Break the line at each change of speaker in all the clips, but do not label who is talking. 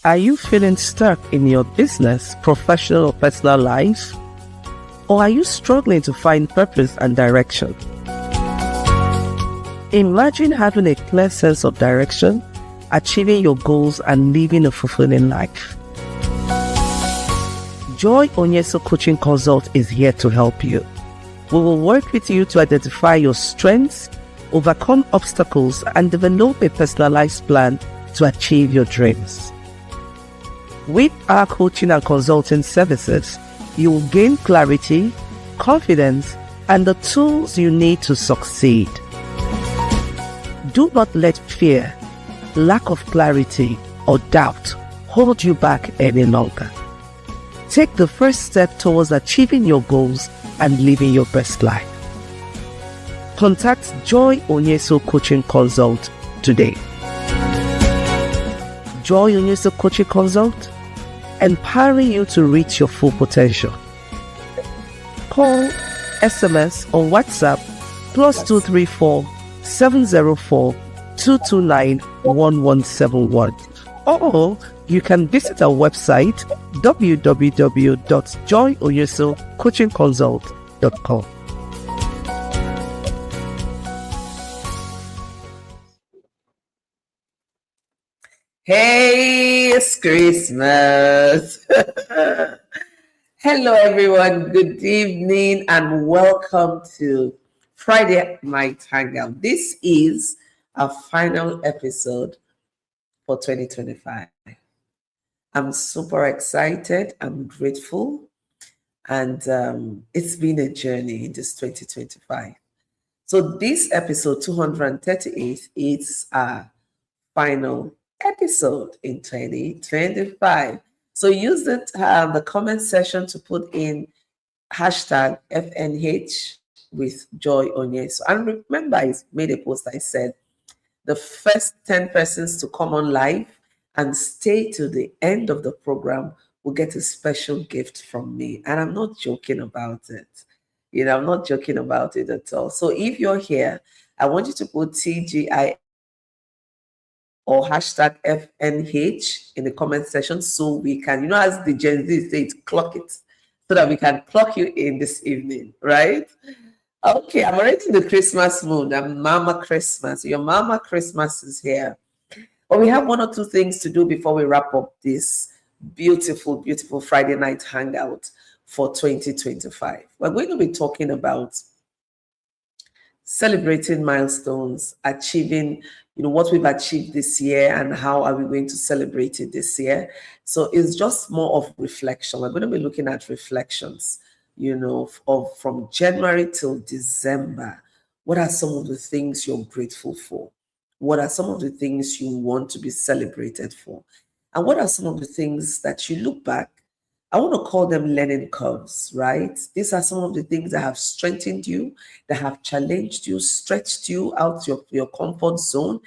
Are you feeling stuck in your business, professional, or personal life? Or are you struggling to find purpose and direction? Imagine having a clear sense of direction, achieving your goals, and living a fulfilling life. Joy Onyesoh Coaching Consult is here to help you. We will work with you to identify your strengths, overcome obstacles, and develop a personalized plan to achieve your dreams. With our coaching and consulting services, you will gain clarity, confidence, and the tools you need to succeed. Do not let fear, lack of clarity, or doubt hold you back any longer. Take the first step towards achieving your goals and living your best life. Contact Joy Onyesoh Coaching Consult today. Joy Onyesoh Coaching Consult, empowering you to reach your full potential. Call, SMS, or WhatsApp +234 704 229 1171. Or you can visit our website www.joyoyesohcoachingconsult.com.
Hey, it's Christmas. Hello, everyone. Good evening and welcome to Friday Night Hangout. This is our final episode for 2025. I'm super excited. I'm grateful. And it's been a journey in this 2025. So this episode 238 is our final episode in 2025. So use the comment section to put in hashtag FNH with Joy Onyesoh. And remember, I made a post. I said the first 10 persons to come on live and stay to the end of the program will get a special gift from me. And I'm not joking about it. I'm not joking about it at all. So if you're here, I want you to put TGI or hashtag FNH in the comment section so we can, as the Gen Z say, clock it, so that we can clock you in this evening, right? Okay, I'm already in the Christmas mood. I'm Mama Christmas. Your Mama Christmas is here. But we have one or two things to do before we wrap up this beautiful, beautiful Friday night hangout for 2025. We're going to be talking about celebrating milestones, achieving, what we've achieved this year and how are we going to celebrate it this year. So it's just more of reflection. We're going to be looking at reflections, from January till December. What are some of the things you're grateful for? What are some of the things you want to be celebrated for? And what are some of the things that you look back? I want to call them learning curves, right? These are some of the things that have strengthened you, that have challenged you, stretched you out your comfort zone,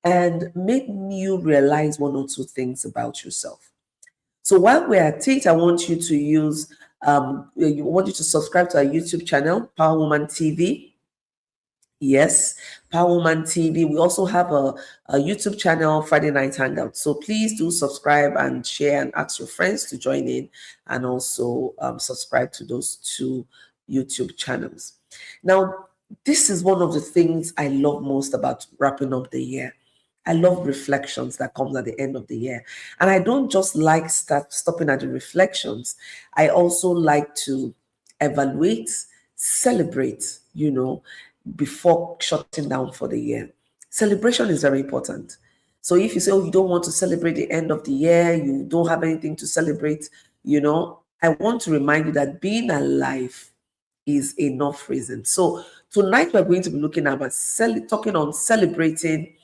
and made you realize one or two things about yourself. So while we're at it, I want you to subscribe to our YouTube channel, Power Woman TV. Yes, Power Woman TV. We also have a YouTube channel, Friday Night Hangout. So please do subscribe and share and ask your friends to join in, and also subscribe to those two YouTube channels. Now, this is one of the things I love most about wrapping up the year. I love reflections that comes at the end of the year. And I don't just like stopping at the reflections. I also like to evaluate, celebrate, before shutting down for the year. Celebration is very important. So if you say, you don't want to celebrate the end of the year, you don't have anything to celebrate, I want to remind you that being alive is enough reason. So tonight we're going to be looking at talking on celebrating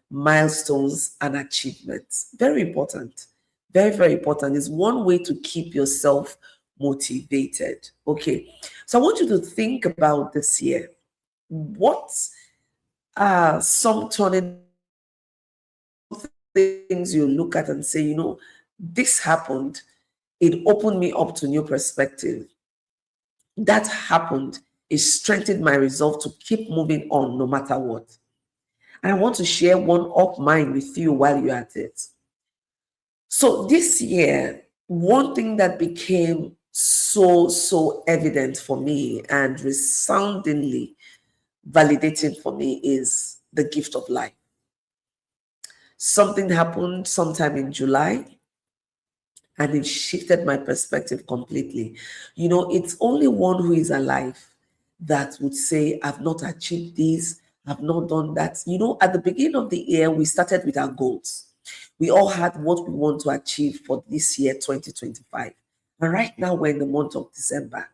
milestones and achievements. Very important. Very, very important. It's one way to keep yourself motivated. Okay, so I want you to think about this year. What are some turning things you look at and say, this happened, it opened me up to new perspective. That happened, it strengthened my resolve to keep moving on no matter what. And I want to share one of mine with you while you're at it. So this year, one thing that became so evident for me and resoundingly validating for me is the gift of life. Something happened sometime in July and it shifted my perspective completely. You know, it's only one who is alive that would say, I've not achieved this, I've not done that. You know, at the beginning of the year, we started with our goals. We all had what we want to achieve for this year, 2025. And right now, we're in the month of December,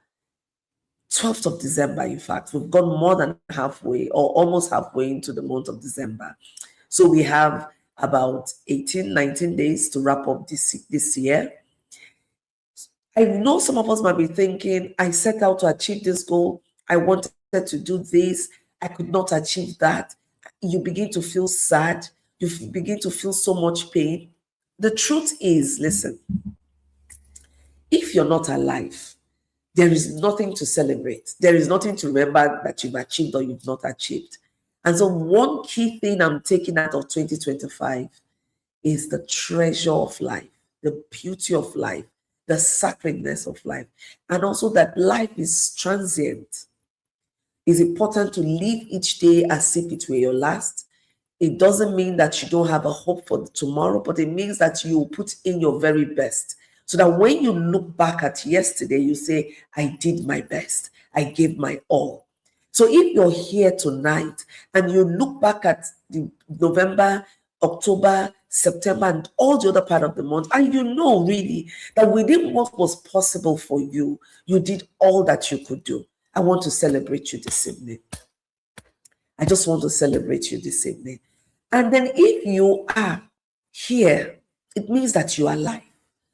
12th of December, in fact. We've gone more than halfway or almost halfway into the month of December. So we have about 18, 19 days to wrap up this year. I know some of us might be thinking, I set out to achieve this goal. I wanted to do this. I could not achieve that. You begin to feel sad. You begin to feel so much pain. The truth is, listen, if you're not alive, there is nothing to celebrate. There is nothing to remember that you've achieved or you've not achieved. And so one key thing I'm taking out of 2025 is the treasure of life, the beauty of life, the sacredness of life, and also that life is transient. It's important to live each day as if it were your last. It doesn't mean that you don't have a hope for tomorrow, but it means that you put in your very best. So that when you look back at yesterday, you say, I did my best. I gave my all. So if you're here tonight and you look back at the November, October, September, and all the other part of the month, and you know really that within what was possible for you, you did all that you could do. I want to celebrate you this evening. I just want to celebrate you this evening. And then if you are here, it means that you are alive.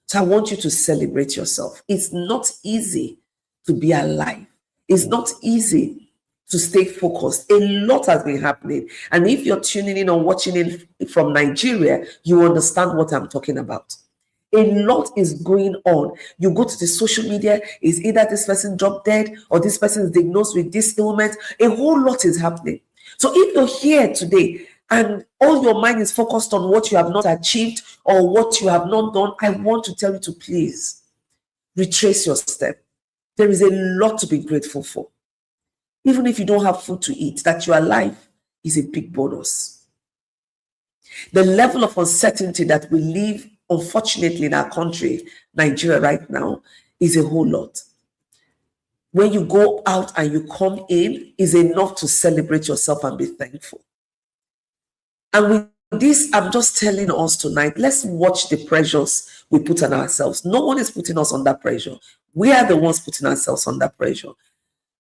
So I want you to celebrate yourself. It's not easy to be alive. It's not easy to stay focused. A lot has been happening. And if you're tuning in or watching it from Nigeria, you understand what I'm talking about. A lot is going on. You go to the social media, is either this person dropped dead or this person is diagnosed with this ailment. A whole lot is happening. So if you're here today and all your mind is focused on what you have not achieved or what you have not done, I want to tell you to please retrace your step. There is a lot to be grateful for. Even if you don't have food to eat, that you're alive is a big bonus. The level of uncertainty that we live, unfortunately, in our country, Nigeria, right now, is a whole lot. When you go out and you come in, is enough to celebrate yourself and be thankful. And with this, I'm just telling us tonight, let's watch the pressures we put on ourselves. No one is putting us under pressure. We are the ones putting ourselves under pressure.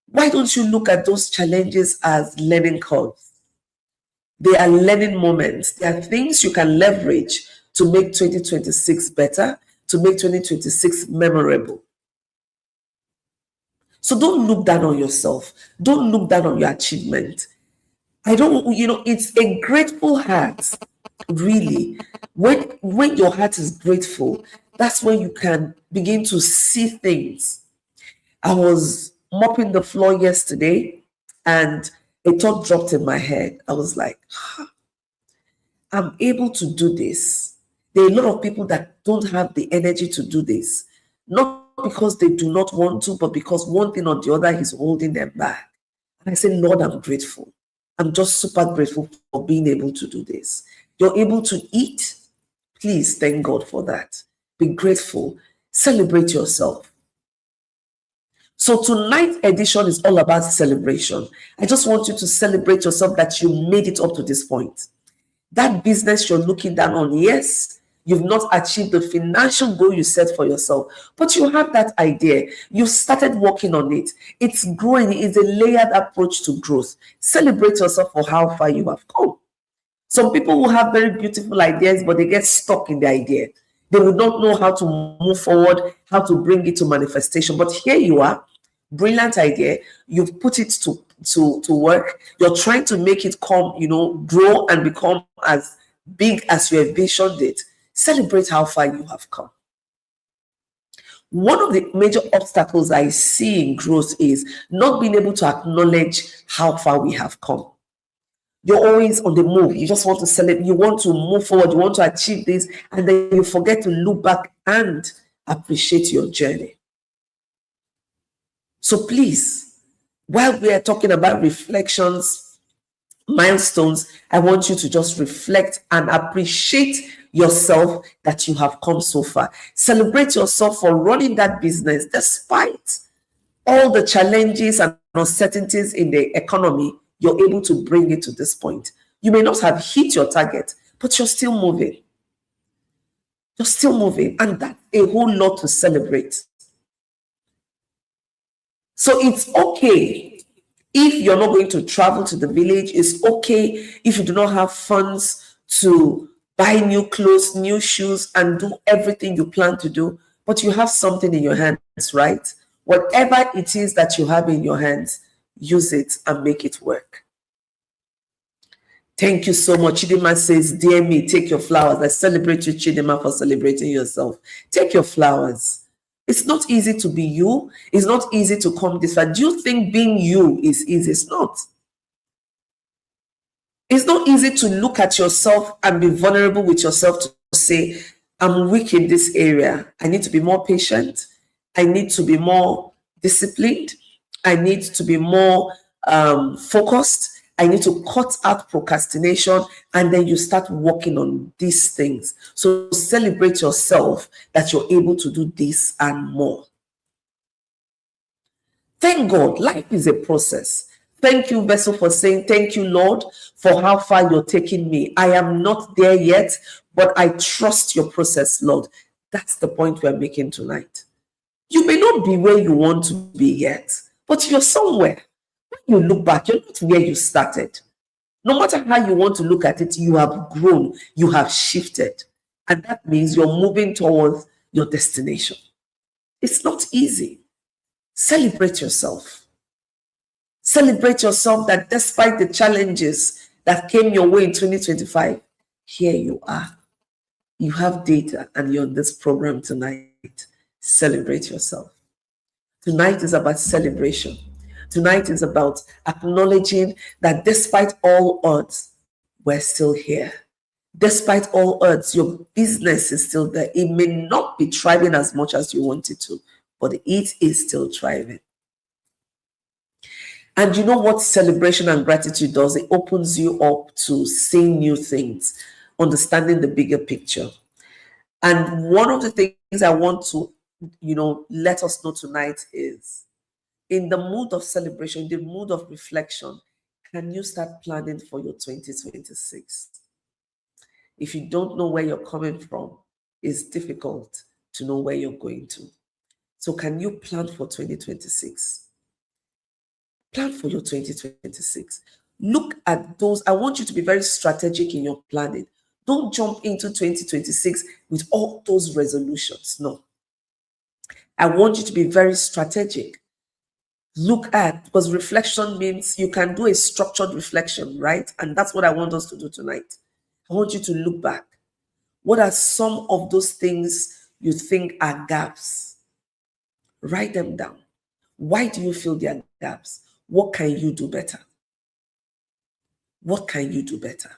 Why don't you look at those challenges as learning curves? They are learning moments. They are things you can leverage to make 2026 better, to make 2026 memorable. So don't look down on yourself. Don't look down on your achievement. It's a grateful heart, really. When your heart is grateful, that's when you can begin to see things. I was mopping the floor yesterday and a thought dropped in my head. I was like, I'm able to do this. There are a lot of people that don't have the energy to do this. Not because they do not want to, but because one thing or the other is holding them back. And I say, Lord, I'm grateful. I'm just super grateful for being able to do this. You're able to eat. Please thank God for that. Be grateful. Celebrate yourself. So tonight's edition is all about celebration. I just want you to celebrate yourself that you made it up to this point. That business you're looking down on, yes, you've not achieved the financial goal you set for yourself, but you have that idea. You've started working on it. It's growing. It's a layered approach to growth. Celebrate yourself for how far you have come. Some people will have very beautiful ideas, but they get stuck in the idea. They would not know how to move forward, how to bring it to manifestation. But here you are, brilliant idea. You've put it to work. You're trying to make it come, grow and become as big as you envisioned it. Celebrate how far you have come. One of the major obstacles I see in growth is not being able to acknowledge how far we have come. You're always on the move. You just want to celebrate. You want to move forward. You want to achieve this. And then you forget to look back and appreciate your journey. So please, while we are talking about reflections, milestones, I want you to just reflect and appreciate yourself that you have come so far. Celebrate yourself for running that business despite all the challenges and uncertainties in the economy. You're able to bring it to this point. You may not have hit your target, but you're still moving. You're still moving, and that's a whole lot to celebrate. So it's okay if you're not going to travel to the village. It's okay if you do not have funds to buy new clothes, new shoes, and do everything you plan to do, but you have something in your hands, right? Whatever it is that you have in your hands, use it and make it work. Thank you so much. Chidima says, dear me, take your flowers. I celebrate you, Chidima, for celebrating yourself. Take your flowers. It's not easy to be you. It's not easy to come this far. Do you think being you is easy? It's not. It's not easy to look at yourself and be vulnerable with yourself to say, I'm weak in this area. I need to be more patient. I need to be more disciplined. I need to be more focused. I need to cut out procrastination, and then you start working on these things. So celebrate yourself that you're able to do this and more. Thank God, life is a process. Thank you, Vessel, for saying, thank you, Lord, for how far you're taking me. I am not there yet, but I trust your process, Lord. That's the point we're making tonight. You may not be where you want to be yet, but you're somewhere. When you look back, you're not where you started. No matter how you want to look at it, you have grown, you have shifted. And that means you're moving towards your destination. It's not easy. Celebrate yourself. Celebrate yourself that despite the challenges that came your way in 2025, here you are. You have data and you're on this program tonight. Celebrate yourself. Tonight is about celebration. Tonight is about acknowledging that despite all odds, we're still here. Despite all odds, your business is still there. It may not be thriving as much as you want it to, but it is still thriving. And you know what celebration and gratitude does? It opens you up to seeing new things, understanding the bigger picture. And one of the things I want to, let us know tonight is, in the mood of celebration, in the mood of reflection, can you start planning for your 2026? If you don't know where you're coming from, it's difficult to know where you're going to. So can you plan for 2026? Plan for your 2026. Look at those. I want you to be very strategic in your planning. Don't jump into 2026 with all those resolutions. No. I want you to be very strategic. Look at, because reflection means you can do a structured reflection, right? And that's what I want us to do tonight. I want you to look back. What are some of those things you think are gaps? Write them down. Why do you feel they are gaps? What can you do better? What can you do better?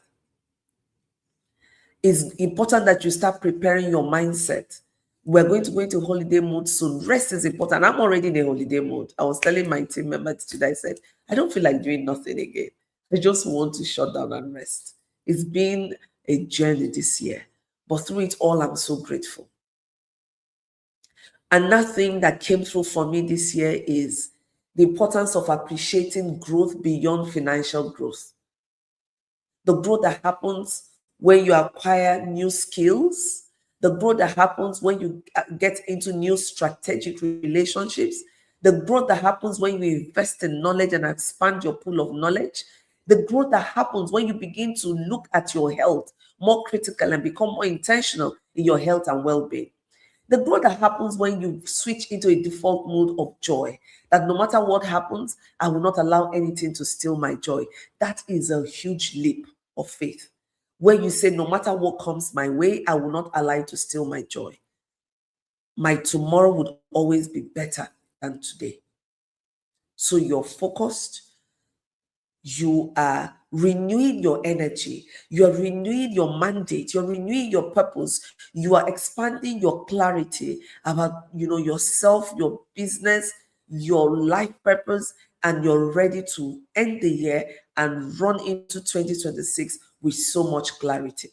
It's important that you start preparing your mindset. We're going to go into holiday mode soon. Rest is important. I'm already in a holiday mode. I was telling my team members today, I said, I don't feel like doing nothing again. I just want to shut down and rest. It's been a journey this year, but through it all, I'm so grateful. Another thing that came through for me this year is the importance of appreciating growth beyond financial growth. The growth that happens when you acquire new skills, the growth that happens when you get into new strategic relationships, the growth that happens when you invest in knowledge and expand your pool of knowledge, the growth that happens when you begin to look at your health more critical and become more intentional in your health and well-being. The growth that happens when you switch into a default mode of joy, that no matter what happens, I will not allow anything to steal my joy. That is a huge leap of faith, where you say, no matter what comes my way, I will not allow it to steal my joy. My tomorrow would always be better than today. So you're focused, you are renewing your energy, you're renewing your mandate, you're renewing your purpose, you are expanding your clarity about yourself, your business, your life purpose, and you're ready to end the year and run into 2026 with so much clarity.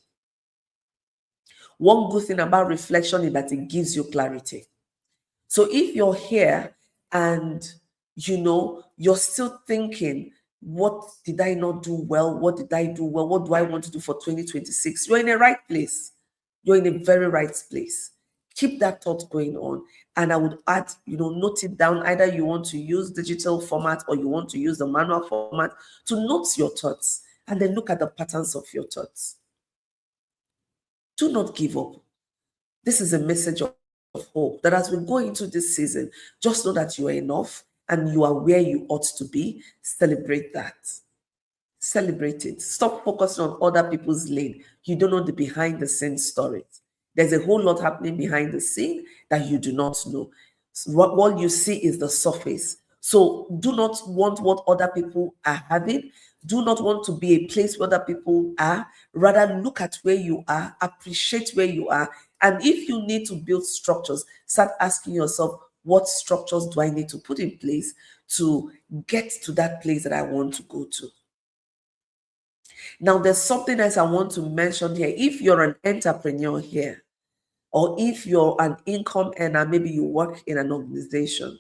One good thing about reflection is that it gives you clarity. So if you're here and you're still thinking, what did I not do well? What did I do well? What do I want to do for 2026? You're in the right place. You're in a very right place. Keep that thought going on. And I would add, note it down. Either you want to use digital format or you want to use the manual format to note your thoughts and then look at the patterns of your thoughts. Do not give up. This is a message of hope that as we go into this season, just know that you are enough and you are where you ought to be. Celebrate that. Celebrate it. Stop focusing on other people's lane. You don't know the behind the scenes stories. There's a whole lot happening behind the scene that you do not know. So what you see is the surface. So do not want what other people are having. Do not want to be a place where other people are. Rather, look at where you are, appreciate where you are. And if you need to build structures, start asking yourself, what structures do I need to put in place to get to that place that I want to go to? Now, there's something else I want to mention here. If you're an entrepreneur here, or if you're an income earner, maybe you work in an organization,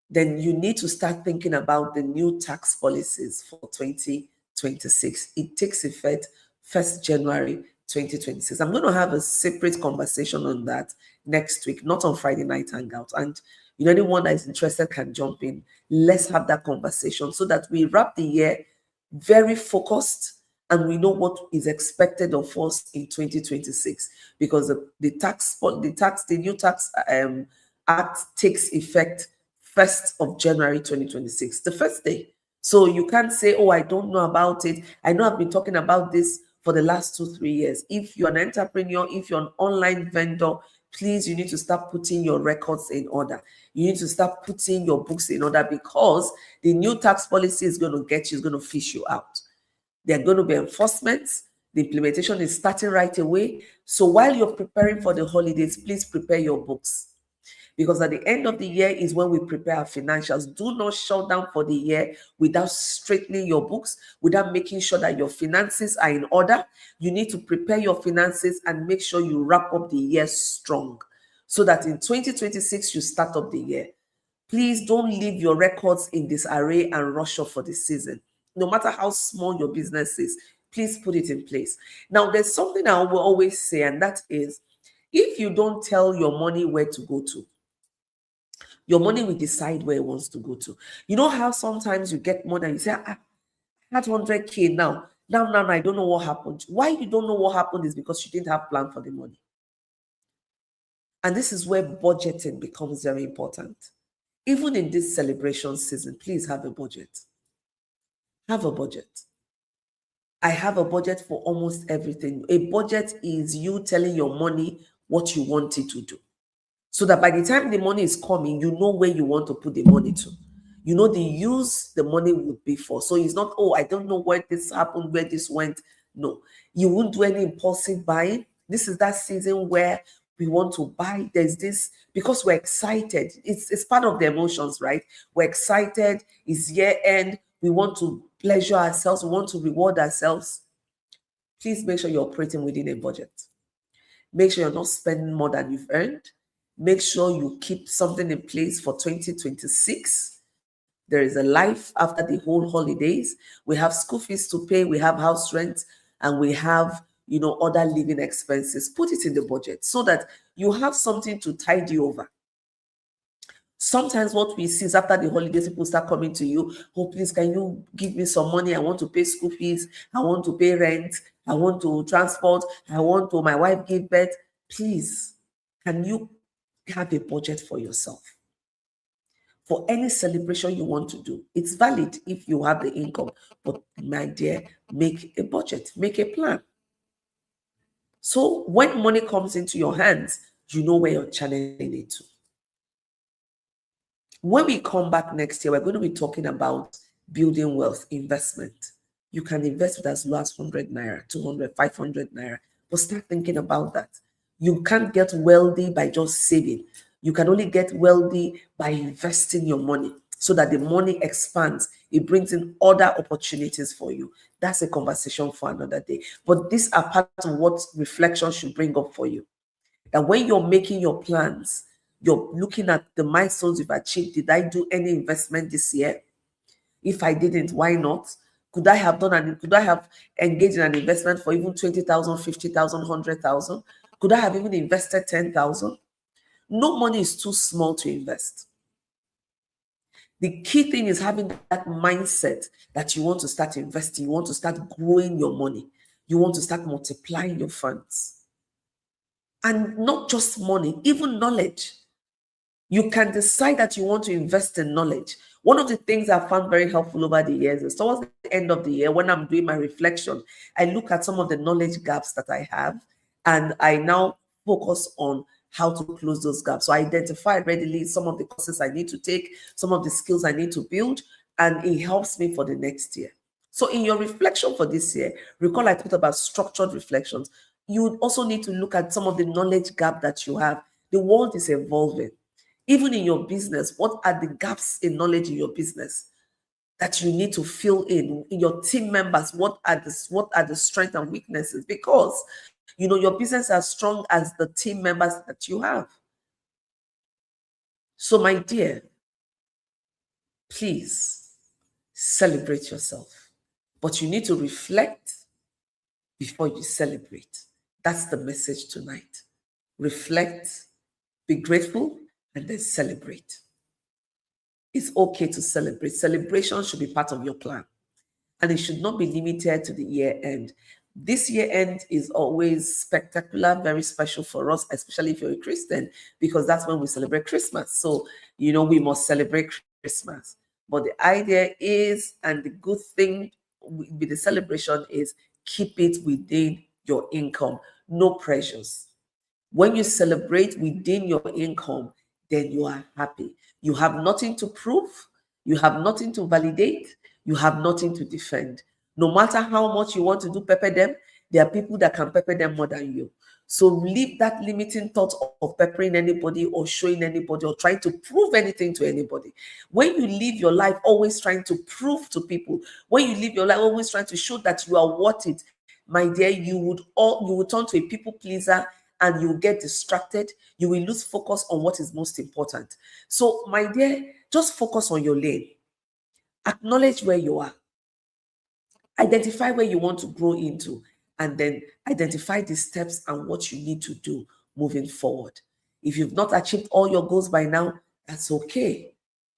then you need to start thinking about the new tax policies for 2026. It takes effect 1st January 2026. I'm going to have a separate conversation on that next week, not on Friday Night Hangout. And anyone that is interested can jump in. Let's have that conversation so that we wrap the year very focused and we know what is expected of us in 2026, because the new tax act takes effect 1st of January 2026, the first day. So you can't say, oh, I don't know about it. I know I've been talking about this for the last 2-3 years. If you're an entrepreneur, if you're an online vendor, please, you need to start putting your records in order. You need to start putting your books in order, because the new tax policy is going to get you, is going to fish you out. There are going to be enforcements. The implementation is starting right away. So while you're preparing for the holidays, please prepare your books, because at the end of the year is when we prepare our financials. Do not shut down for the year without straightening your books, without making sure that your finances are in order. You need to prepare your finances and make sure you wrap up the year strong, so that in 2026, you start up the year. Please don't leave your records in disarray and rush off for the season. No matter how small your business is, please put it in place. Now, there's something I will always say, and that is, if you don't tell your money where to go to, your money will decide where it wants to go to. You know how sometimes you get money and you say, I had 100K now. Now, I don't know what happened. Why you don't know what happened is because you didn't have plan for the money. And this is where budgeting becomes very important. Even in this celebration season, please have a budget. Have a budget. I have a budget for almost everything. A budget is you telling your money what you want it to do, so that by the time the money is coming, you know where you want to put the money to. You know the use the money would be for. So it's not, oh, I don't know where this happened, where this went. No, you won't do any impulsive buying. This is that season where we want to buy. There's this, because we're excited. It's part of the emotions, right? We're excited. It's year end. We want to pleasure ourselves. We want to reward ourselves. Please make sure you're operating within a budget. Make sure you're not spending more than you've earned. Make sure you keep something in place for 2026. There is a life after the whole holidays. We have school fees to pay. We have house rent, and we have, other living expenses. Put it in the budget so that you have something to tide you over. Sometimes what we see is after the holidays, people start coming to you. Oh, please, can you give me some money? I want to pay school fees. I want to pay rent. I want to transport. I want to, my wife give birth. Please, can you have a budget for yourself? For any celebration you want to do, it's valid if you have the income. But my dear, make a budget, make a plan. So when money comes into your hands, you know where you're channeling it to. When we come back next year, we're going to be talking about building wealth, investment. You can invest with as low as 100 naira, 200, 500 naira. But start thinking about that. You can't get wealthy by just saving. You can only get wealthy by investing your money so that the money expands. It brings in other opportunities for you. That's a conversation for another day. But these are part of what reflection should bring up for you. That when you're making your plans, you're looking at the milestones you've achieved. Did I do any investment this year? If I didn't, why not? Could I have engaged in an investment for even 20,000, 50,000, 100,000? Could I have even invested 10,000? No money is too small to invest. The key thing is having that mindset that you want to start investing, you want to start growing your money, you want to start multiplying your funds. And not just money, even knowledge. You can decide that you want to invest in knowledge. One of the things I found very helpful over the years is towards the end of the year, when I'm doing my reflection, I look at some of the knowledge gaps that I have, and I now focus on how to close those gaps. So I identify readily some of the courses I need to take, some of the skills I need to build, and it helps me for the next year. So in your reflection for this year, recall I talked about structured reflections. You would also need to look at some of the knowledge gap that you have. The world is evolving. Even in your business, what are the gaps in knowledge in your business that you need to fill in your team members? What are the strengths and weaknesses? Because your business is as strong as the team members that you have. So, my dear, please celebrate yourself. But you need to reflect before you celebrate. That's the message tonight. Reflect, be grateful, and then celebrate. It's okay to celebrate. Celebration should be part of your plan. And it should not be limited to the year end. This year end is always spectacular, very special for us, especially if you're a Christian, because that's when we celebrate Christmas. So, we must celebrate Christmas. But the idea is, and the good thing with the celebration is, keep it within your income, no pressures. When you celebrate within your income, then you are happy. You have nothing to prove. You have nothing to validate. You have nothing to defend. No matter how much you want to do pepper them, there are people that can pepper them more than you. So leave that limiting thought of peppering anybody or showing anybody or trying to prove anything to anybody. When you live your life always trying to prove to people, when you live your life always trying to show that you are worth it, my dear, you would turn to a people pleaser, and you will get distracted. You will lose focus on what is most important. So, my dear, just focus on your lane. Acknowledge where you are. Identify where you want to grow into, and then identify the steps and what you need to do moving forward. If you've not achieved all your goals by now, that's okay.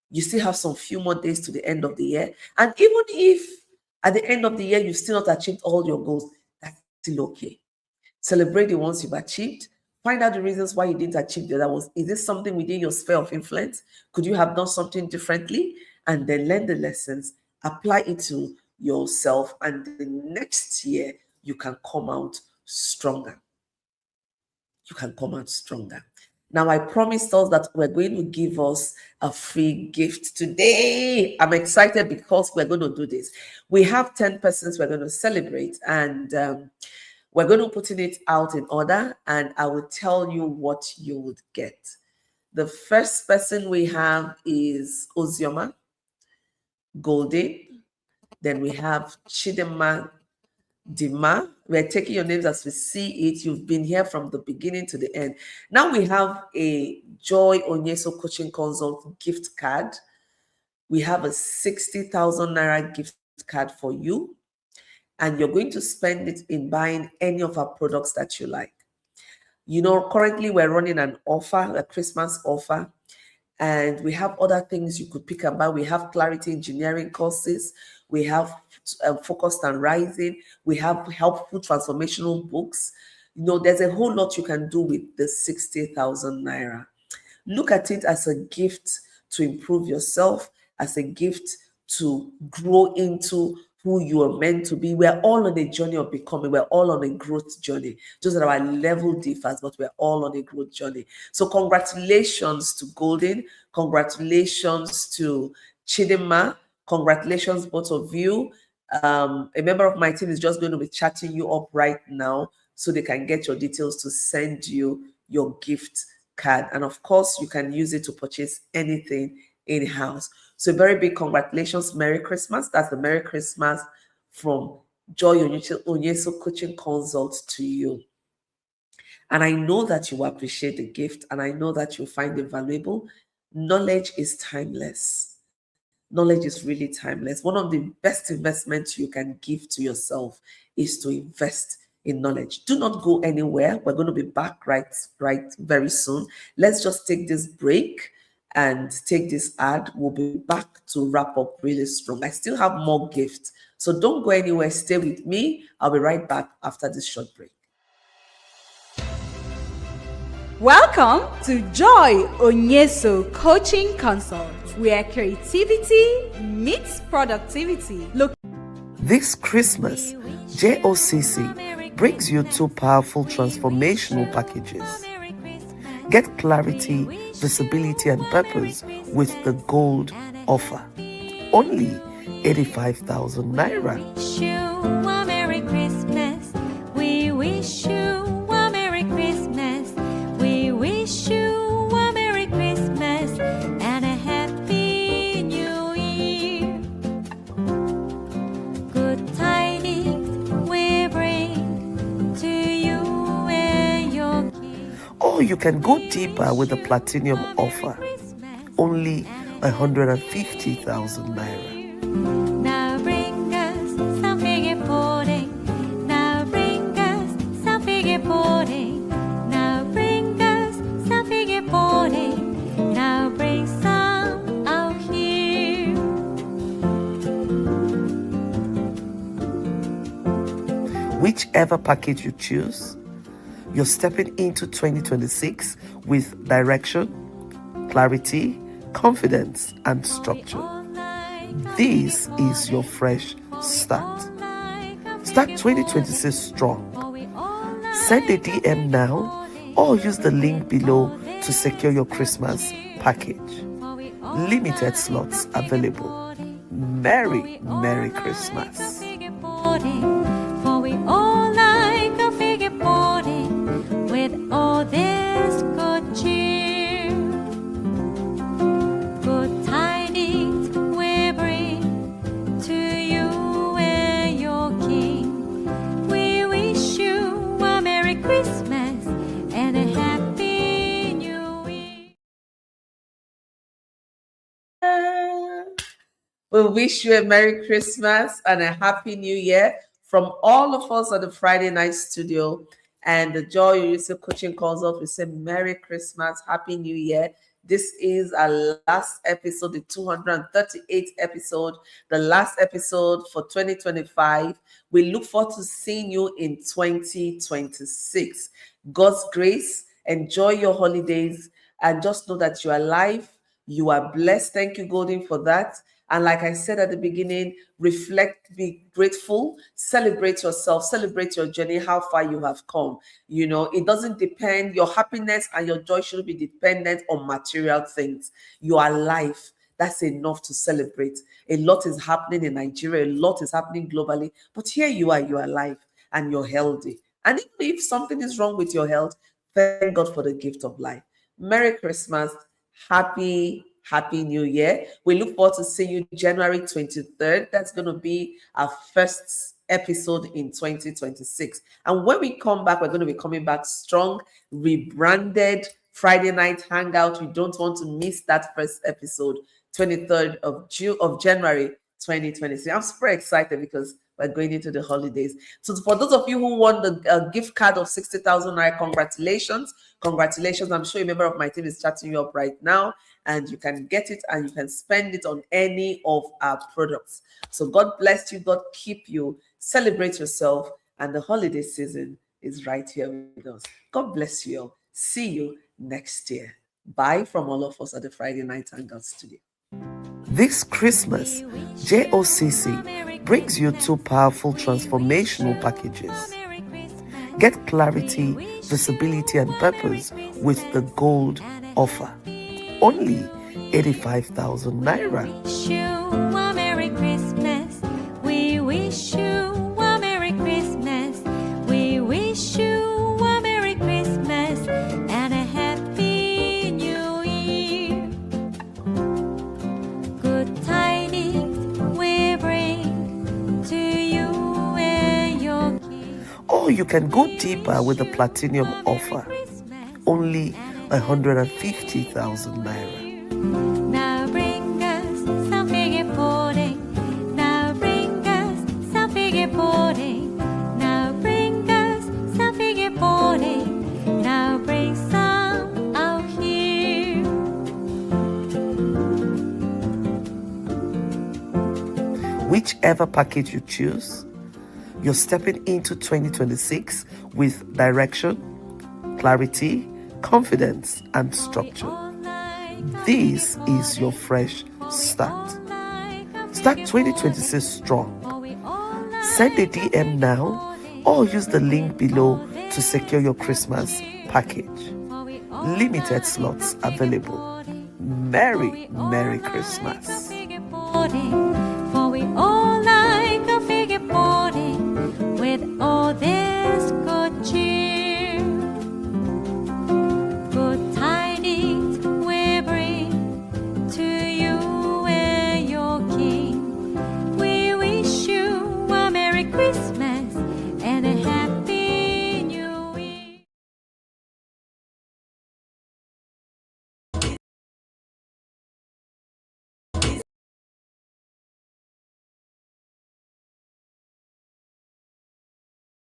You still have some few more days to the end of the year. And even if at the end of the year you've still not achieved all your goals, that's still okay. Celebrate the ones you've achieved. Find out the reasons why you didn't achieve the other ones. Is this something within your sphere of influence? Could you have done something differently? And then learn the lessons, apply it to yourself, and the next year you can come out stronger. You can come out stronger. Now, I promised us that we're going to give us a free gift today. I'm excited because we're going to do this. We have 10 persons we're going to celebrate, and we're going to put it out in order, and I will tell you what you would get. The first person we have is Ozioma Golden. Then we have Chidema Dima. We're taking your names as we see it. You've been here from the beginning to the end. Now we have a Joy Onyesoh Coaching Consult gift card. We have a 60,000 Naira gift card for you, and you're going to spend it in buying any of our products that you like. Currently we're running an offer, a Christmas offer, and we have other things you could pick up by. We have clarity engineering courses. We have focused on rising. We have helpful transformational books. There's a whole lot you can do with the 60,000 Naira. Look at it as a gift to improve yourself, as a gift to grow into who you are meant to be. We're all on a journey of becoming. We're all on a growth journey. Just that our level differs, but we're all on a growth journey. So congratulations to Golden. Congratulations to Chidema. Congratulations, both of you. A member of my team is just going to be chatting you up right now so they can get your details to send you your gift card. And of course, you can use it to purchase anything in-house. So very big congratulations. Merry Christmas. That's the Merry Christmas from Joy Onyesoh Coaching Consult to you. And I know that you will appreciate the gift, and I know that you'll find it valuable. Knowledge is timeless. Knowledge is really timeless. One of the best investments you can give to yourself is to invest in knowledge. Do not go anywhere. We're going to be back right very soon. Let's just take this break and take this ad. We'll be back to wrap up really strong. I still have more gifts. So don't go anywhere. Stay with me. I'll be right back after this short break.
Welcome to Joy Onyesoh Coaching Consult, where creativity meets productivity.
This Christmas, JOCC brings you two powerful transformational packages. Get clarity, visibility, and purpose with the gold offer. Only 85,000 naira.
We wish you a Merry Christmas. We wish you a Merry Christmas and a Happy New Year. Good tidings we bring to you and your king.
Or you can go deeper with the platinum offer. Only 150,000 naira.
Now bring us some figure pudding. Now bring us some figure pudding. Now bring us some figure pudding. Now bring some out here.
Whichever package you choose, you're stepping into 2026 with direction, clarity, confidence, and structure. This is your fresh start. Start 2026 strong. Send a DM now or use the link below to secure your Christmas package. Limited slots available. Merry Christmas.
For we all like a figure pudding with all this good cheer. Good tidings we bring to you and your king. We wish you a Merry Christmas and a Happy New Year.
We wish you a Merry Christmas and a Happy New Year from all of us at the Friday Night Studio and the Joy Onyesoh Coaching Consult. We say Merry Christmas, Happy New Year. This is our last episode, the 238th episode, the last episode for 2025. We look forward to seeing you in 2026. God's grace, enjoy your holidays, and just know that you are alive, you are blessed. Thank you, Golden, for that. And like I said at the beginning, reflect, be grateful, celebrate yourself, celebrate your journey, how far you have come. You know, it doesn't depend, your happiness and your joy shouldn't be dependent on material things. You are alive. That's enough to celebrate. A lot is happening in Nigeria, a lot is happening globally, but here you are alive and you're healthy. And even if something is wrong with your health, thank God for the gift of life. Merry Christmas. Happy New Year. We look forward to seeing you January 23rd. That's going to be our first episode in 2026. And when we come back, we're going to be coming back strong, rebranded Friday Night Hangout. We don't want to miss that first episode, 23rd of January 2026. I'm super excited because we're going into the holidays. So for those of you who won the gift card of 60,000 naira, congratulations. Congratulations. I'm sure a member of my team is chatting you up right now, and you can get it and you can spend it on any of our products. So God bless you. God keep you. Celebrate yourself. And the holiday season is right here with us. God bless you all. See you next year. Bye from all of us at the Friday Night Hangout Studio.
This Christmas, JOCC brings you two powerful transformational packages. Get clarity, visibility, and purpose with the gold offer. Only 85,000 naira.
Wish you a Merry
Or you can go deeper with the platinum offer, only 150,000 naira.
Now bring us some figure pudding. Now bring us some figure pudding. Now bring us some figure pudding. Now bring some out here.
Whichever package you choose, you're stepping into 2026 with direction, clarity, confidence, and structure. This is your fresh start. Start 2026 strong. Send a DM now or use the link below to secure your Christmas package. Limited slots available. Merry Christmas.